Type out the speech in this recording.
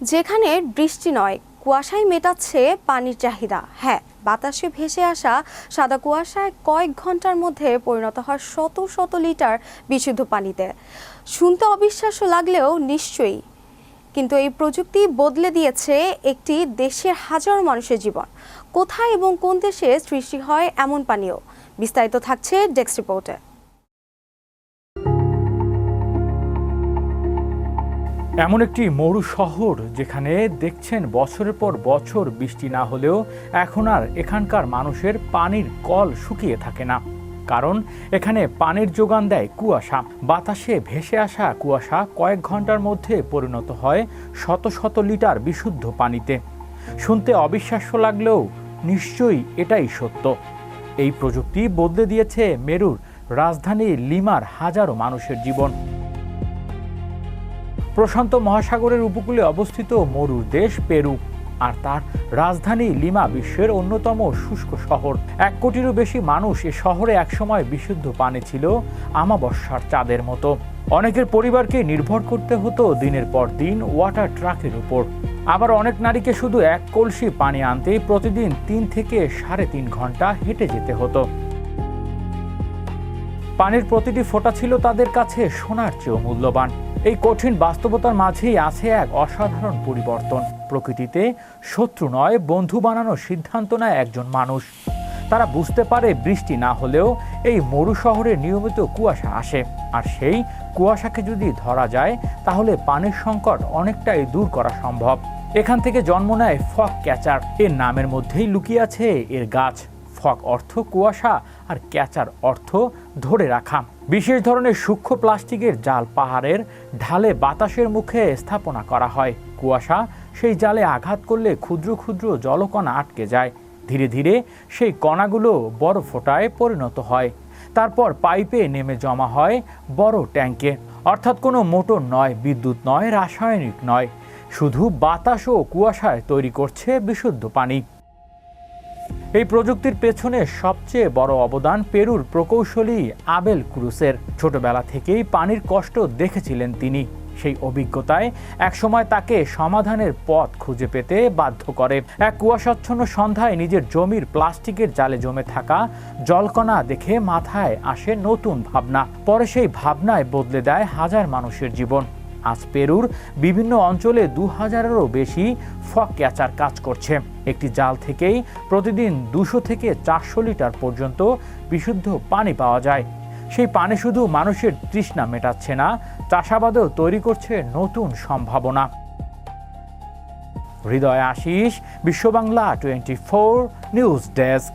যেখানে বৃষ্টি নয়, কুয়াশায় মেটাচ্ছে পানির চাহিদা। হ্যাঁ, বাতাসে ভেসে আসা সাদা কুয়াশায় কয়েক ঘন্টার মধ্যে পরিণত হয় শত শত লিটার বিশুদ্ধ পানিতে। শুনতে অবিশ্বাস্য লাগলেও নিশ্চয়ই, কিন্তু এই প্রযুক্তি বদলে দিয়েছে একটি দেশের হাজারো মানুষের জীবন। কোথায় এবং কোন দেশে সৃষ্টি হয় এমন পানীয়? বিস্তারিত থাকছে ডেস্ক রিপোর্টে। এমন একটি মরু শহর যেখানে দেখছেন বছরের পর বছর বৃষ্টি না হলেও এখন আর এখানকার মানুষের পানির কল শুকিয়ে থাকে না, কারণ এখানে পানির যোগান দেয় কুয়াশা। বাতাসে ভেসে আসা কুয়াশা কয়েক ঘন্টার মধ্যে পরিণত হয় শত শত লিটার বিশুদ্ধ পানিতে। শুনতে অবিশ্বাস্য লাগলেও নিশ্চয়ই এটাই সত্য। এই প্রযুক্তি বদলে দিয়েছে মেরুর রাজধানী লিমার হাজারো মানুষের জীবন। প্রশান্ত মহাসাগরের উপকূলে অবস্থিত মরুর দেশ পেরু, আর তার রাজধানী লিমা বিশ্বের অন্যতম শুষ্ক শহর। 1 কোটিরও বেশি মানুষ এ শহরে একসময় বিশুদ্ধ পানি ছিল আমাবস্যার চাঁদের মতো। অনেকের পরিবারকে নির্ভর করতে হতো দিনের পর দিন ওয়াটার ট্রাকের উপর। আবার অনেক নারীকে শুধু 1 কলসি পানি আনতে প্রতিদিন 3 থেকে 3.5 ঘন্টা হেঁটে যেতে হতো। পানির প্রতিটি ফোঁটা ছিল তাদের কাছে সোনার চেয়েও মূল্যবান। এই কঠিন বাস্তবতার মাঝেই আছে এক অসাধারণ পরিবর্তন। প্রকৃতিতে শত্রু নয়, বন্ধু বানানোর সিদ্ধান্ত নেয় একজন মানুষ। তারা বুঝতে পারে বৃষ্টি না হলেও এই মরু শহরে নিয়মিত কুয়াশা আসে, আর সেই কুয়াশাকে যদি ধরা যায় তাহলে পানির সংকট অনেকটাই দূর করা সম্ভব। এখান থেকে জন্ম নেয় ফগ ক্যাচার। এর নামের মধ্যেই লুকিয়ে আছে এর গাছ। ফগ অর্থ কুয়াশা, আর ক্যাচার অর্থ ধরে রাখা। বিশেষ ধরনের সূক্ষ্ম প্লাস্টিকের জাল পাহাড়ের ঢালে বাতাসের মুখে স্থাপনা করা হয়। কুয়াশা সেই জালে আঘাত করলে ক্ষুদ্র ক্ষুদ্র জলকণা আটকে যায়। ধীরে ধীরে সেই কণাগুলো বড় ফোঁটায় পরিণত হয়, তারপর পাইপে নেমে জমা হয় বড় ট্যাঙ্কে। অর্থাৎ কোনো মোটর নয়, বিদ্যুৎ নয়, রাসায়নিক নয়, শুধু বাতাস ও কুয়াশায় তৈরি করছে বিশুদ্ধ পানি। এই প্রযুক্তির পেছনে সবচেয়ে বড় অবদান পেরুর প্রকৌশলী আবেল ক্রুসের। ছোটবেলা থেকেই পানির কষ্ট দেখেছিলেন তিনি। সেই অভিজ্ঞতায় একসময় তাকে সমাধানের পথ খুঁজে পেতে বাধ্য করে। এক কুয়াশাচ্ছন্ন সন্ধ্যায় নিজের জমির প্লাস্টিকের জালে জমে থাকা জলকণা দেখে মাথায় আসে নতুন ভাবনা। পরে সেই ভাবনায় বদলে দেয় হাজার মানুষের জীবন। আজ পেরুর বিভিন্ন অঞ্চলে 2000-এরও বেশি ফগ ক্যাচার কাজ করছে। একটি জাল থেকেই প্রতিদিন 200 থেকে 400 লিটার পর্যন্ত বিশুদ্ধ পানি পাওয়া যায়। সেই পানি শুধু মানুষের তৃষ্ণা মেটাচ্ছে না, চাষাবাদেও তৈরি করছে নতুন সম্ভাবনা। হৃদয় আশিস, বিশ্ব বাংলা 24 নিউজ ডেস্ক।